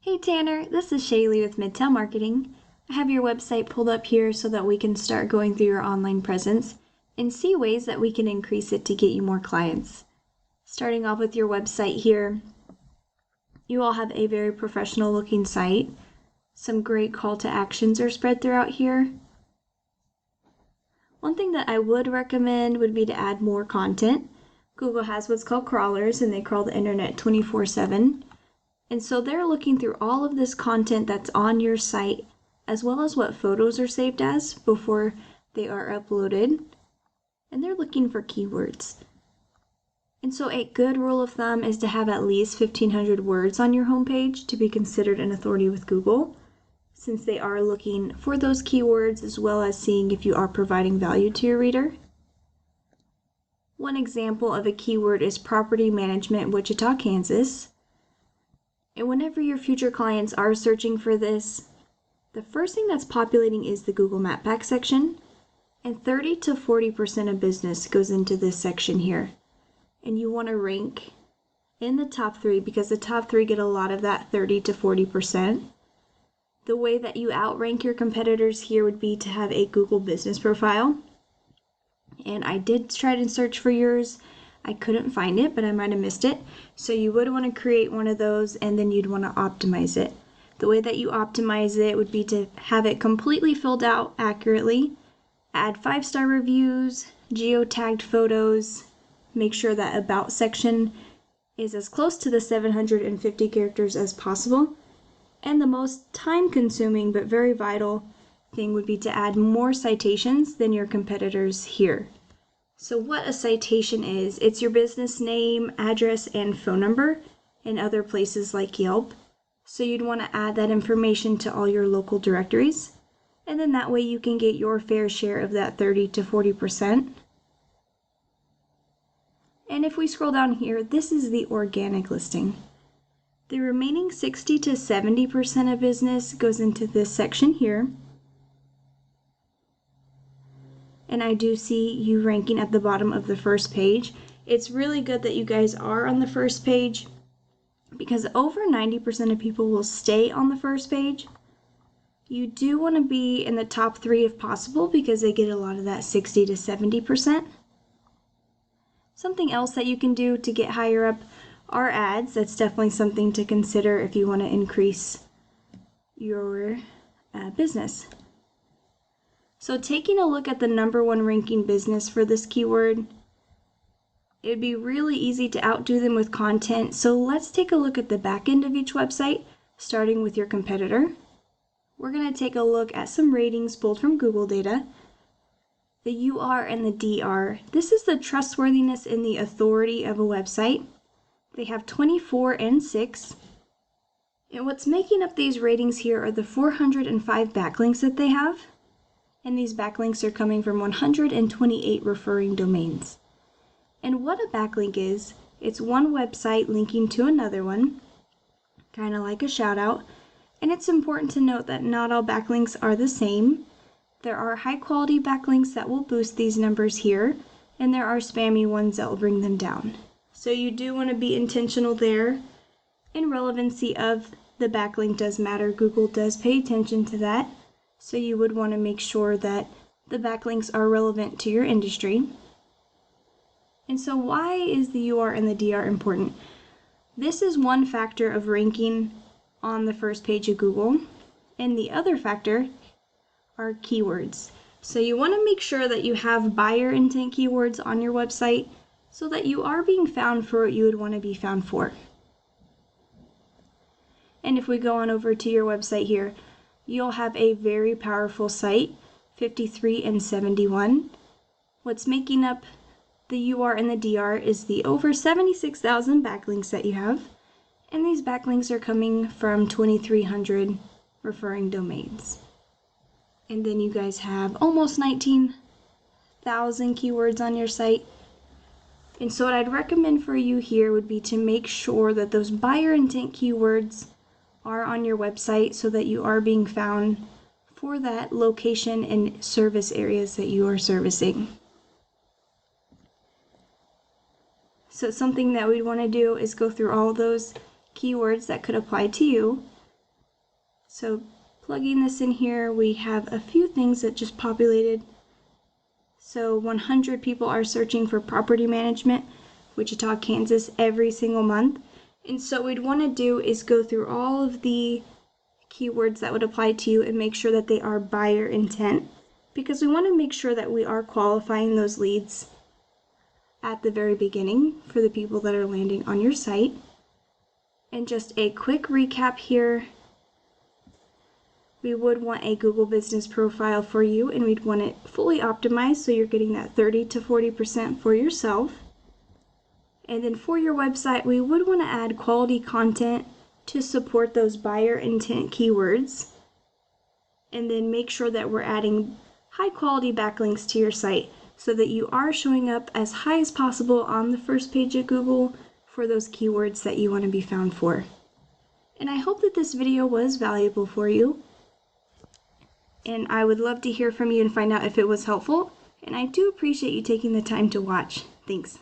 Hey Tanner, this is Shaelee with Midtown Marketing. I have your website pulled up here so that we can start going through your online presence and see ways that we can increase it to get you more clients. Starting off with your website here, you all have a very professional looking site. Some great call to actions are spread throughout here. One thing that I would recommend would be to add more content. Google has what's called crawlers, and they crawl the internet 24/7. And so they're looking through all of this content that's on your site, as well as what photos are saved as before they are uploaded. And they're looking for keywords. And so a good rule of thumb is to have at least 1,500 words on your homepage to be considered an authority with Google, since they are looking for those keywords as well as seeing if you are providing value to your reader. One example of a keyword is Property Management Wichita KS. And whenever your future clients are searching for this, the first thing that's populating is the Google Map Pack section, and 30 to 40% of business goes into this section here. And you want to rank in the top 3 because the top 3 get a lot of that 30 to 40%. The way that you outrank your competitors here would be to have a Google business profile. And I did try to search for yours. I couldn't find it, but I might have missed it. So you would want to create one of those, and then you'd want to optimize it. The way that you optimize it would be to have it completely filled out accurately, add 5-star reviews, geotagged photos, make sure that about section is as close to the 750 characters as possible. And the most time-consuming but very vital thing would be to add more citations than your competitors here. So what a citation is, it's your business name, address, and phone number in other places like Yelp. So you'd want to add that information to all your local directories. And then that way you can get your fair share of that 30 to 40%. And if we scroll down here, this is the organic listing. The remaining 60 to 70% of business goes into this section here. And I do see you ranking at the bottom of the first page. It's really good that you guys are on the first page because over 90% of people will stay on the first page. You do want to be in the top 3 if possible because they get a lot of that 60 to 70%. Something else that you can do to get higher up are ads. That's definitely something to consider if you want to increase your business. So taking a look at the #1 ranking business for this keyword, it would be really easy to outdo them with content. So let's take a look at the back end of each website, starting with your competitor. We're going to take a look at some ratings pulled from Google data. The UR and the DR. This is the trustworthiness and the authority of a website. They have 24 and 6. And what's making up these ratings here are the 405 backlinks that they have. And these backlinks are coming from 128 referring domains. And what a backlink is, it's one website linking to another one, kind of like a shout out. And it's important to note that not all backlinks are the same. There are high quality backlinks that will boost these numbers here, and there are spammy ones that will bring them down. So you do want to be intentional there. And relevancy of the backlink does matter. Google does pay attention to that. So you would want to make sure that the backlinks are relevant to your industry. And so why is the UR and the DR important? This is one factor of ranking on the first page of Google. And the other factor are keywords. So you want to make sure that you have buyer intent keywords on your website so that you are being found for what you would want to be found for. And if we go on over to your website here, you'll have a very powerful site, 53 and 71. What's making up the UR and the DR is the over 76,000 backlinks that you have. And these backlinks are coming from 2,300 referring domains. And then you guys have almost 19,000 keywords on your site. And so what I'd recommend for you here would be to make sure that those buyer intent keywords are on your website so that you are being found for that location and service areas that you are servicing. So something that we'd want to do is go through all those keywords that could apply to you So plugging this in here, we have a few things that just populated. So 100 people are searching for property management, Wichita, Kansas, every single month. And so what we'd want to do is go through all of the keywords that would apply to you and make sure that they are buyer intent, because we want to make sure that we are qualifying those leads at the very beginning for the people that are landing on your site. And just a quick recap here, we would want a Google business profile for you, and we'd want it fully optimized so you're getting that 30 to 40% for yourself. And then for your website, we would want to add quality content to support those buyer intent keywords, and then make sure that we're adding high quality backlinks to your site so that you are showing up as high as possible on the first page of Google for those keywords that you want to be found for. And I hope that this video was valuable for you, and I would love to hear from you and find out if it was helpful, and I do appreciate you taking the time to watch. Thanks.